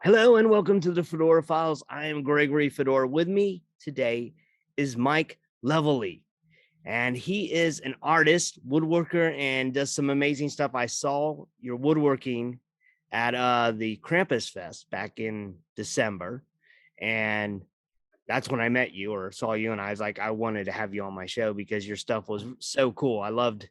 Hello and welcome to the Fedora Files. I am Gregory Fedora. With me today is Mike Leveille, and he is an artist, woodworker, and does some amazing stuff. I saw your woodworking at the Krampus Fest back in December, and that's when I met you or saw you, and I was like, I wanted to have you on my show because your stuff was so cool. I loved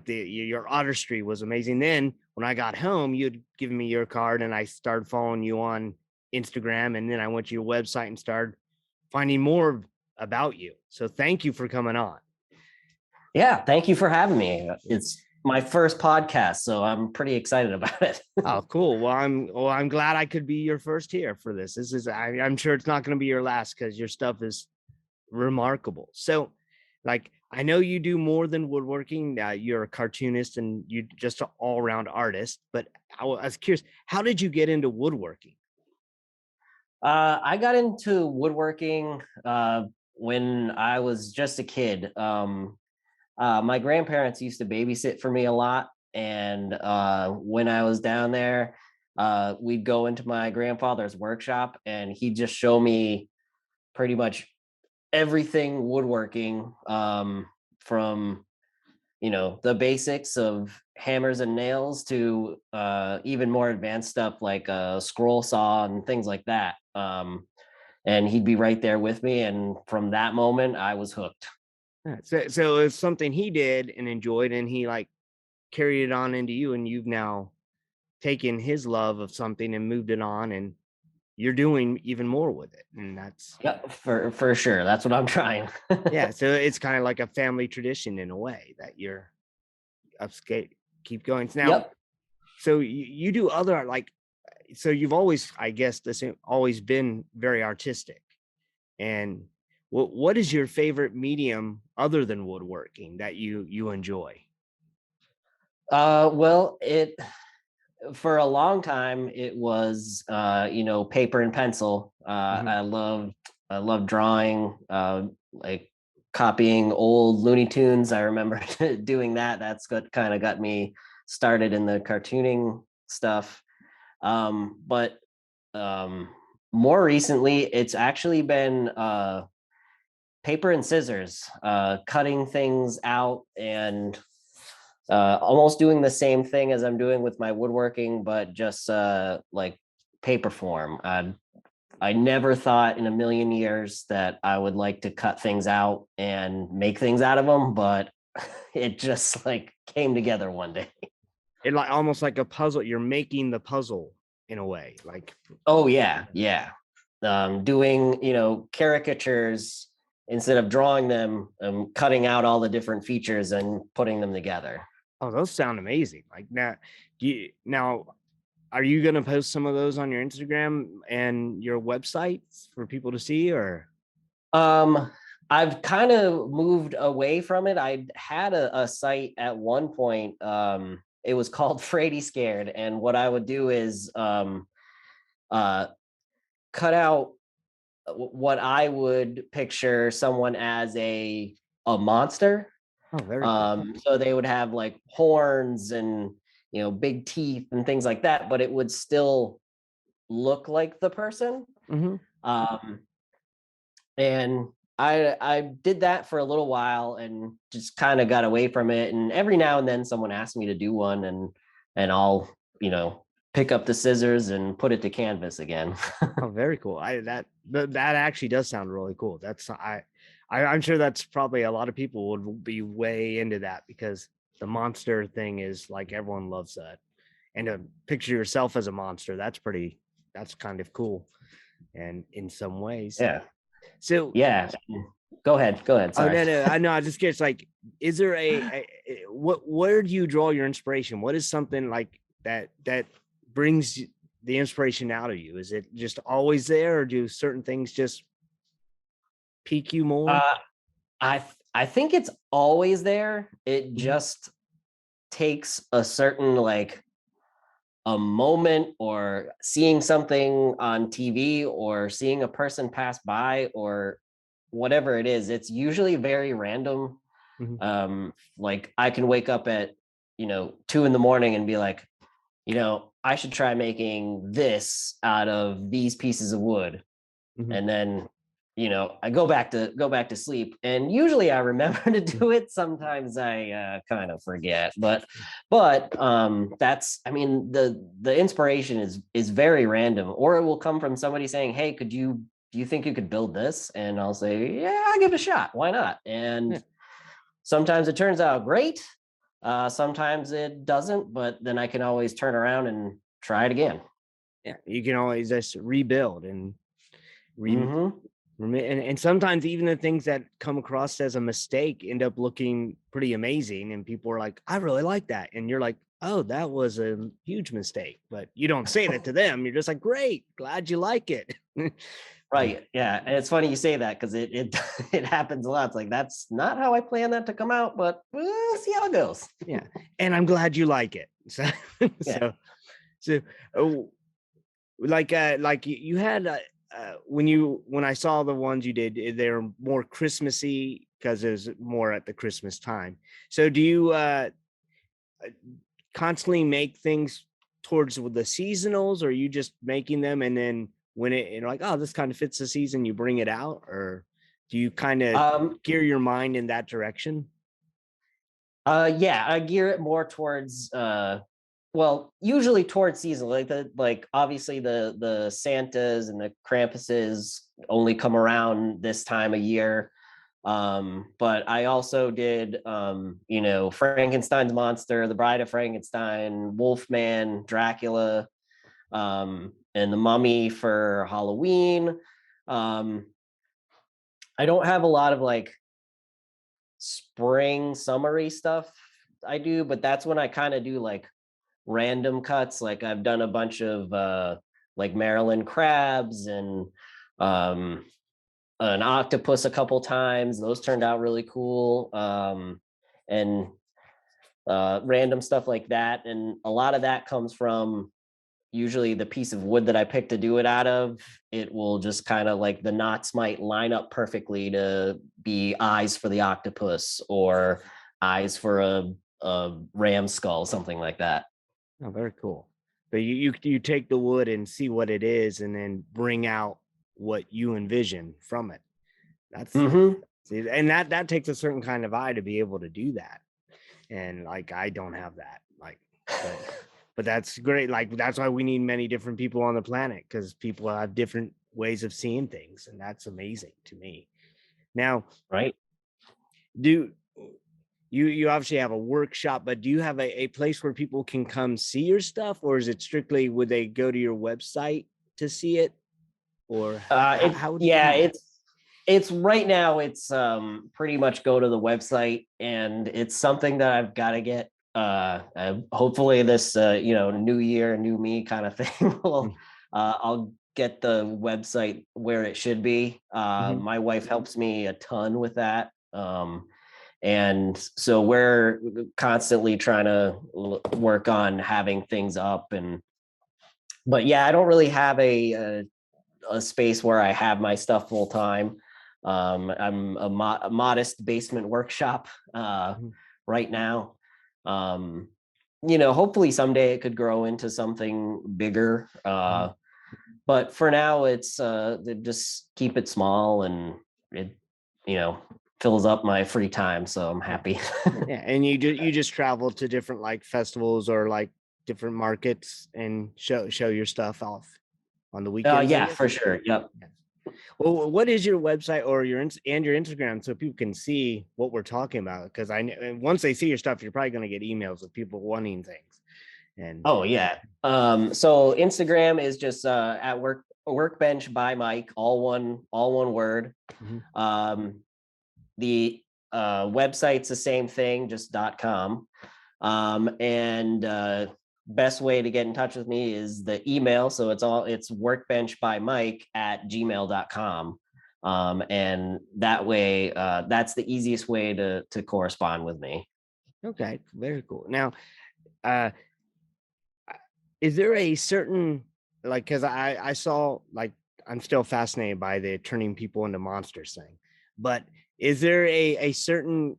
your artistry was amazing. Then when I got home, you'd given me your card, and I started following you on Instagram, and then I went to your website and started finding more about you. So thank you for coming on. Yeah, thank you for having me. It's my first podcast, so I'm pretty excited about it. Oh, cool. Well, I'm glad I could be your first here for this. I'm sure it's not going to be your last because your stuff is remarkable. So, like, I know you do more than woodworking. You're a cartoonist and you just an all-around artist. But I was curious, how did you get into woodworking? I got into woodworking when I was just a kid. My grandparents used to babysit for me a lot, and when I was down there, we'd go into my grandfather's workshop, and he'd just show me pretty much everything woodworking, from the basics of hammers and nails to even more advanced stuff like a scroll saw and things like that. And he'd be right there with me, and from that moment I was hooked. Yeah, so it's something he did and enjoyed, and he like carried it on into you, and you've now taken his love of something and moved it on, and you're doing even more with it. And that's Yeah, for sure, that's what I'm trying. yeah. So it's kind of like a family tradition in a way that you're upscale, keep going. Now, Yep. so you do other like, so you've always, I guess, this always been very artistic. And what is your favorite medium other than woodworking that you enjoy? Well, it for a long time it was paper and pencil. Mhm. I love drawing, like copying old Looney Tunes. I remember doing that. That's what kind of got me started in the cartooning stuff. But um, more recently, it's actually been paper and scissors, cutting things out and almost doing the same thing as I'm doing with my woodworking, but just like paper form. I never thought in a million years that I would like to cut things out and make things out of them, but it just like came together one day. It like almost like a puzzle. You're making the puzzle in a way, like Oh yeah, yeah. Doing caricatures instead of drawing them, cutting out all the different features and putting them together. oh, those sound amazing. Like now, now are you gonna post some of those on your Instagram and your website for people to see, or Um, I've kind of moved away from it. I had a site at one point. It was called Frady Scared, and what I would do is uh, cut out what I would picture someone as a monster. oh, very cool. So they would have like horns and big teeth and things like that, but it would still look like the person. Hmm. Um, and I did that for a little while and just kind of got away from it. And every now and then someone asks me to do one, and I'll pick up the scissors and put it to canvas again. Oh, very cool. That actually does sound really cool. I'm sure that's probably a lot of people would be way into that because the monster thing is like everyone loves that. And to picture yourself as a monster, that's kind of cool. And in some ways. Yeah, So yeah. Go ahead, oh sorry. no, I know. I just guess like, is there where do you draw your inspiration? What is something like that brings the inspiration out of you? Is it just always there, or do certain things just pique you more? uh I think it's always there. It Mhm. just takes a certain like a moment, or seeing something on TV, or seeing a person pass by, or whatever it is. It's usually very random. Mhm. Like I can wake up at 2 in the morning and be like, I should try making this out of these pieces of wood. Mhm. And then, I go back to sleep. And usually I remember to do it. Sometimes I kind of forget. But that's, I mean, the inspiration is very random, or it will come from somebody saying, "Hey, do you think you could build this?" And I'll say, "Yeah, I'll give it a shot. Why not?" And Yeah. sometimes it turns out great. Sometimes it doesn't, but then I can always turn around and try it again. Yeah. You can always just rebuild and re Hmm. and sometimes even the things that come across as a mistake end up looking pretty amazing, and people are like, "I really like that," and you're like, "Oh, that was a huge mistake," but you don't say that to them. You're just like, "Great, glad you like it." But Right. Yeah. And it's funny you say that because it it happens a lot. It's like that's not how I planned that to come out, but we'll see how it goes. yeah, and I'm glad you like it. So, Yeah. so, so, oh, like you had when I saw the ones you did, they're more Christmassy because there's more at the Christmas time. So, do you constantly make things towards the seasonals, or are you just making them and then when you're like, oh, this kind of fits the season, you bring it out, or do you kind of Um, gear your mind in that direction? yeah, I gear it more towards well, usually towards season. Like obviously the Santas and the Krampuses only come around this time of year. But I also did Frankenstein's monster, the Bride of Frankenstein, Wolfman, Dracula, and the Mummy for Halloween. Um, I don't have a lot of like spring summery stuff I do, but that's when I kind of do like random cuts. Like I've done a bunch of like Maryland crabs and um an octopus a couple times. Those turned out really cool. And random stuff like that. And a lot of that comes from usually the piece of wood that I pick to do it out of. It will just kind of like the knots might line up perfectly to be eyes for the octopus or eyes for a ram skull, something like that. Oh, very cool. But you take the wood and see what it is, and then bring out what you envision from it. That's Hmm. see, and that takes a certain kind of eye to be able to do that. And like I don't have that. Like, but that's great. Like that's why we need many different people on the planet, because people have different ways of seeing things, and that's amazing to me. Now, Right. do you obviously have a workshop, but do you have a place where people can come see your stuff, or is it strictly would they go to your website to see it, or how would you Yeah, do that? it's right now it's pretty much go to the website, and it's something that I've got to get hopefully this new year new me kind of thing will I'll get the website where it should be. Mm-hmm. My wife helps me a ton with that. And so we're constantly trying to work on having things up. And but yeah, I don't really have a space where I have my stuff full time. I'm a modest basement workshop Mm-hmm. right now. Um, hopefully someday it could grow into something bigger. Mm-hmm. But for now, it's just keep it small, and it you know fills up my free time, so I'm Yeah. happy. Yeah, and you just travel to different like festivals or like different markets and show your stuff off on the weekends, I Yeah, guess. for sure. Yep. Yes. Well, what is your website or and your Instagram so people can see what we're talking about? Because and once they see your stuff, you're probably going to get emails of people wanting things. And Oh yeah. So Instagram is just at workbench by Mike, all one word. mhm. Um, the website's the same thing, just .com. And best way to get in touch with me is the email. So it's workbench by Mike at gmail.com. And that way, that's the easiest way to correspond with me. Okay, very cool. Now, uh, is there a certain like because I saw like I'm still fascinated by the turning people into monsters thing, but is there a certain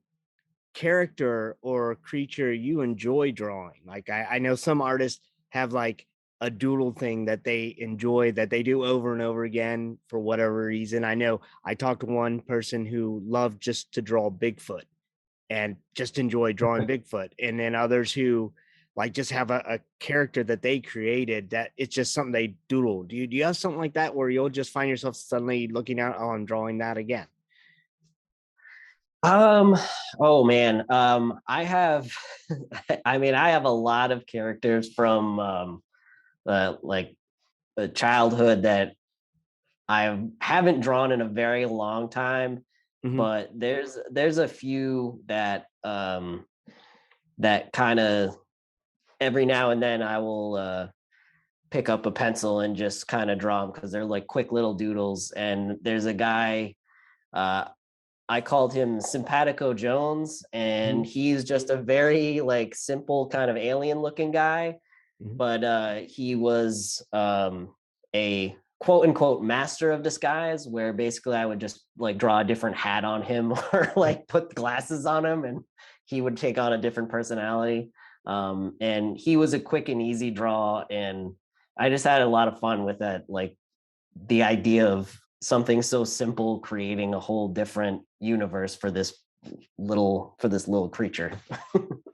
character or creature you enjoy drawing? Like I know some artists have like a doodle thing that they enjoy that they do over and over again for whatever reason. I know I talked to one person who loved just to draw Bigfoot and just enjoy drawing Bigfoot, and then others who like just have a character that they created that it's just something they doodle. Do you have something like that where you'll just find yourself suddenly looking out, oh, I'm drawing that again? Um, oh man, I have, I mean, I have a lot of characters from like the childhood that I haven't drawn in a very long time, Mm-hmm. but there's a few that that kind of every now and then I will pick up a pencil and just kind of draw them because they're like quick little doodles. And there's a guy, uh, I called him Simpatico Jones, Mm-hmm. and he's just a very like simple kind of alien looking guy, Mm-hmm. but he was a quote unquote master of disguise, where basically I would just like draw a different hat on him or like put glasses on him, and he would take on a different personality. And he was a quick and easy draw, and I just had a lot of fun with that, like the idea of something so simple creating a whole different universe for this little creature.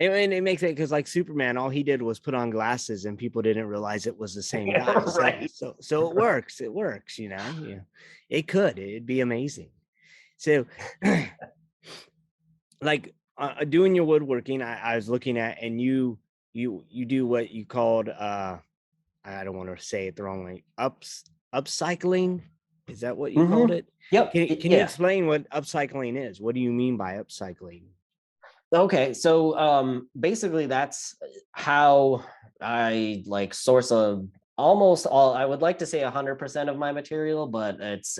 And it makes it because like Superman, all he did was put on glasses and people didn't realize it was the same guy. So Right. so so it works. It works, you know. Yeah. It could. It'd be amazing. So like doing your woodworking, I was looking at, and you do what you called I don't want to say it the wrong way. Upcycling. Is that what you called Mm-hmm. it? Yep. Can you Yeah. explain what upcycling is? What do you mean by upcycling? Okay. So basically that's how I like source of almost all, I would like to say 100% of my material, but it's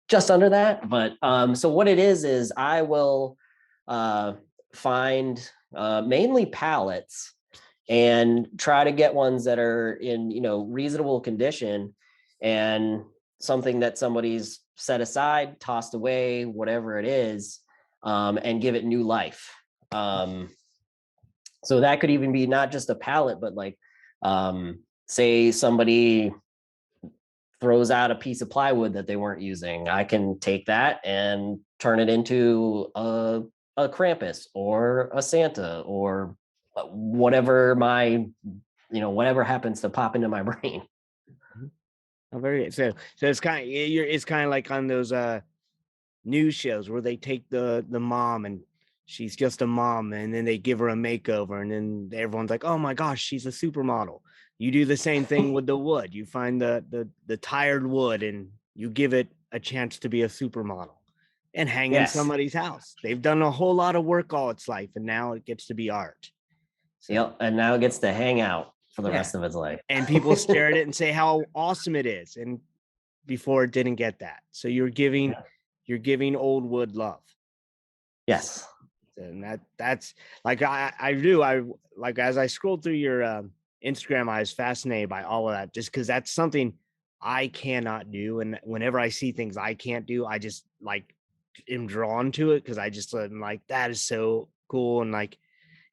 just under that. But so what it is I will uh find mainly pallets and try to get ones that are in, reasonable condition, and something that somebody's set aside, tossed away, whatever it is, and give it new life. So that could even be not just a pallet, but like say somebody throws out a piece of plywood that they weren't using, I can take that and turn it into a Krampus or a Santa or whatever whatever happens to pop into my brain. Mhm. Oh, very good. So it's kind of like on those news shows where they take the mom, and she's just a mom, and then they give her a makeover, and then everyone's like, oh my gosh, she's a supermodel. You do the same thing with the wood. You find the tired wood and you give it a chance to be a supermodel and hang in Yes. somebody's house. They've done a whole lot of work all its life, and now it gets to be art. So Yep. And now it gets to hang out for the yeah. rest of its life. And people stare at it and say how awesome it is. And before it didn't get that. So you're giving old wood love. Yes. And that's like I like as I scrolled through your Instagram, I was fascinated by all of that, just because that's something I cannot do. And whenever I see things I can't do, I just like am drawn to it because I just am like, that is so cool. And like,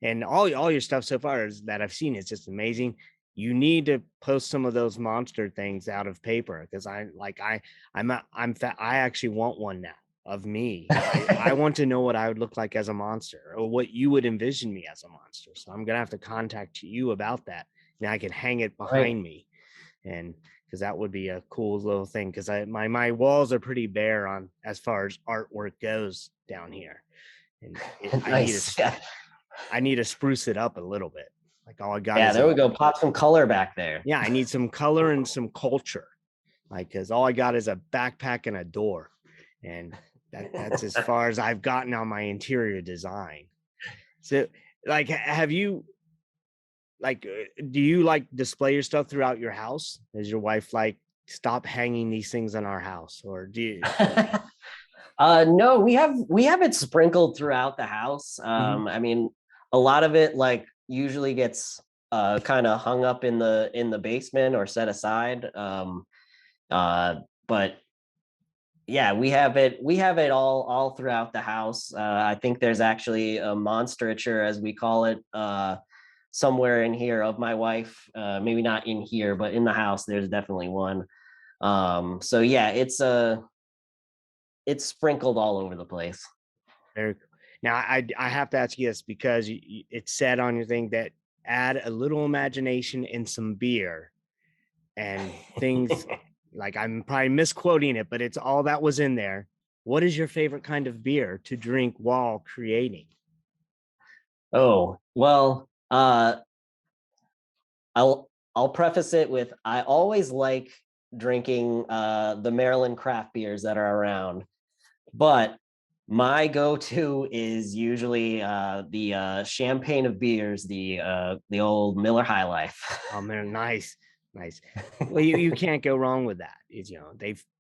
and all your stuff so far is that I've seen is just amazing. You need to post some of those monster things out of paper because I actually want one now of me. I want to know what I would look like as a monster or what you would envision me as a monster. So I'm gonna have to contact you about that. Now I can hang it Right. behind me, and because that would be a cool little thing. Because my walls are pretty bare on as far as artwork goes down here, and Nice. Yeah. I need to spruce it up a little bit. Like all I got Yeah, is there a we go. Pop some color back there. yeah, I need some color and some culture. Like because all I got is a backpack and a door. And that's as far as I've gotten on my interior design. So like have you like do you like display your stuff throughout your house? Is your wife like stop hanging these things in our house? Or do you No, we have it sprinkled throughout the house. Mhm. I mean, a lot of it like usually gets kind of hung up in the basement or set aside. Uh, but yeah, we have it all throughout the house. I think there's actually a monsterature, as we call it, somewhere in here of my wife. Maybe not in here, but in the house, there's definitely one. So yeah, it's sprinkled all over the place. Very cool. Now, I have to ask you this because it said on your thing that add a little imagination and some beer and things like I'm probably misquoting it, but it's all that was in there. What is your favorite kind of beer to drink while creating? Oh, well, I'll preface it with I always like drinking the Maryland craft beers that are around, but my go-to is usually the champagne of beers, the old Miller High Life. Oh man, nice, nice. Well, you can't go wrong with that. It's,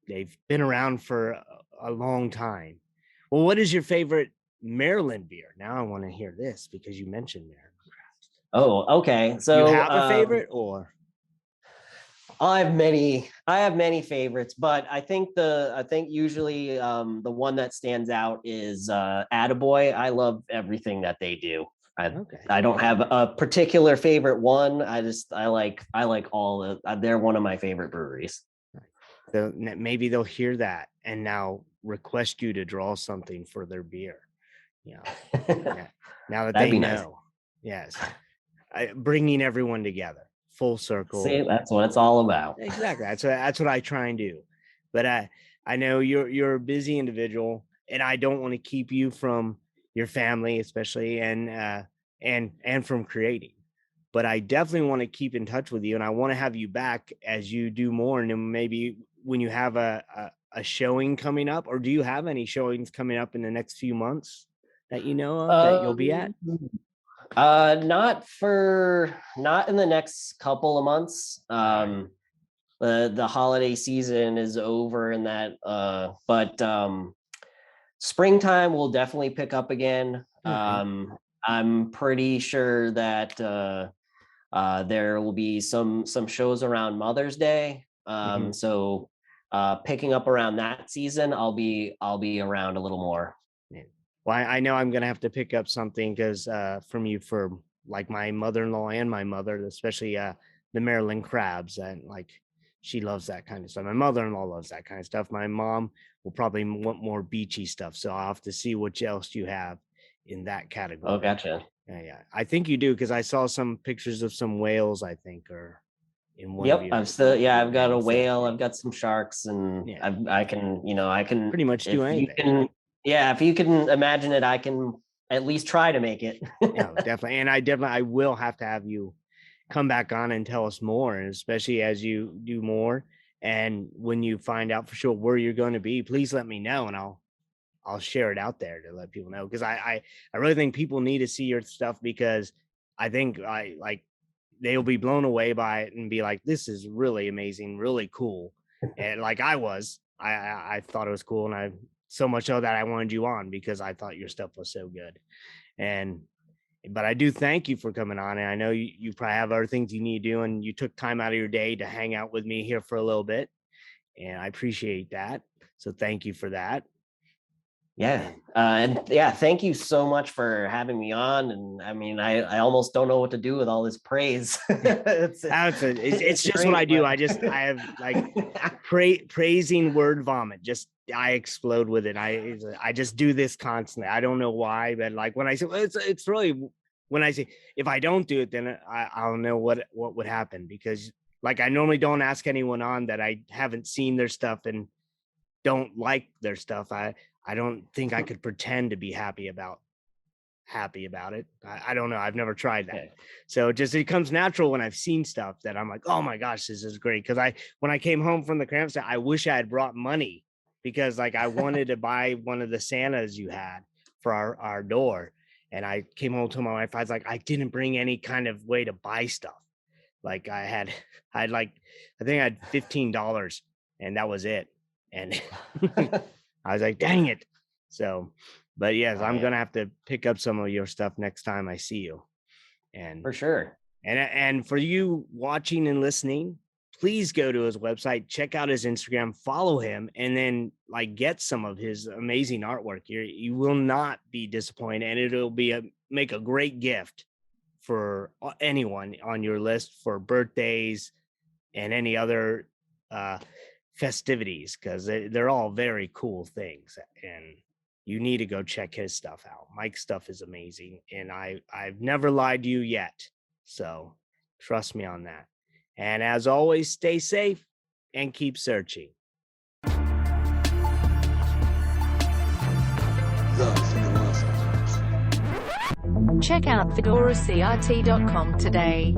they've been around for a long time. Well, what is your favorite Maryland beer? Now I want to hear this because you mentioned Maryland. Oh, okay. Do you So have a favorite or? I have many favorites, but I think usually the one that stands out is Attaboy. I love everything that they do. I Okay. I don't have a particular favorite one. I like all the they're one of my favorite breweries. Maybe they'll hear that and now request you to draw something for their beer. You know, now, now that That'd they be nice. know, yes, bringing everyone together, full See, circle. that's what it's all about. Exactly. That's what I try and do. But I know you're a busy individual, and I don't want to keep you from your family, especially and from creating. But I definitely want to keep in touch with you, and I want to have you back as you do more, and then maybe when you have a showing coming up, or do you have any showings coming up in the next few months that you know of that you'll be at? Um, not in the next couple of months. All right. The holiday season is over and that but springtime will definitely pick up again. All right. I'm pretty sure that there will be some shows around Mother's Day. Mhm. So picking up around that season, I'll be around a little more. Yeah. Well, I know I'm gonna have to pick up something because from you for like my mother-in-law and my mother, especially the Maryland crabs, and like she loves that kind of stuff. My mother-in-law loves that kind of stuff. My mom will probably want more beachy stuff, so I'll have to see what else you have in that Oh, category. gotcha. Yeah, yeah. I think you do because I saw some pictures of some whales, I think, or in one of Yep, your I've got a things. So whale, I've got some sharks, and yeah, I can, pretty much do if you anything. can, yeah, if you can imagine it, I can at least try to make it. No, definitely. And I will have to have you come back on and tell us more, and especially as you do more. And when you find out for sure where you're going to be, please let me know and I'll share it out there to let people know. Cause I really think people need to see your stuff because I think I like they'll be blown away by it and be like, this is really amazing, really cool. And like I thought it was cool. And I so much so that I wanted you on because I thought your stuff was so good. And but I do thank you for coming on. And I know you probably have other things you need to do, and you took time out of your day to hang out with me here for a little bit. And I appreciate that. So thank you for that. Yeah. And And yeah, thank you so much for having me on. And I mean, I almost don't know what to do with all this praise. it's it's it's just what I great, do. but I have like praising word vomit. Just I explode with it. I just do this constantly. I don't know why, but like when I say it's really when I say if I don't do it, then I'll know what would happen because like I normally don't ask anyone on that I haven't seen their stuff and don't like their stuff. I don't think I could pretend to be happy about it. I don't know. I've never tried that. okay. So it comes natural when I've seen stuff that I'm like, oh my gosh, this is great. Cause when I came home from the cramp set, I wish I had brought money because like I wanted to buy one of the Santas you had for our door. And I came home to my wife. I was like, I didn't bring any kind of way to buy stuff. Like I had like, I think I had $15 and that was it. And I was like, dang it. So, but yes, Oh I'm yeah, gonna have to pick up some of your stuff next time I see you. And for sure. and for you watching and listening, please go to his website, check out his Instagram, follow him, and then like get some of his amazing artwork. You will not be disappointed, and it'll be make a great gift for anyone on your list for birthdays and any other festivities, because they're all very cool things, and you need to go check his stuff out. Mike's stuff is amazing, and I've never lied to you yet, so trust me on that. And as always, stay safe and keep searching. Check out fedoracrt.com today.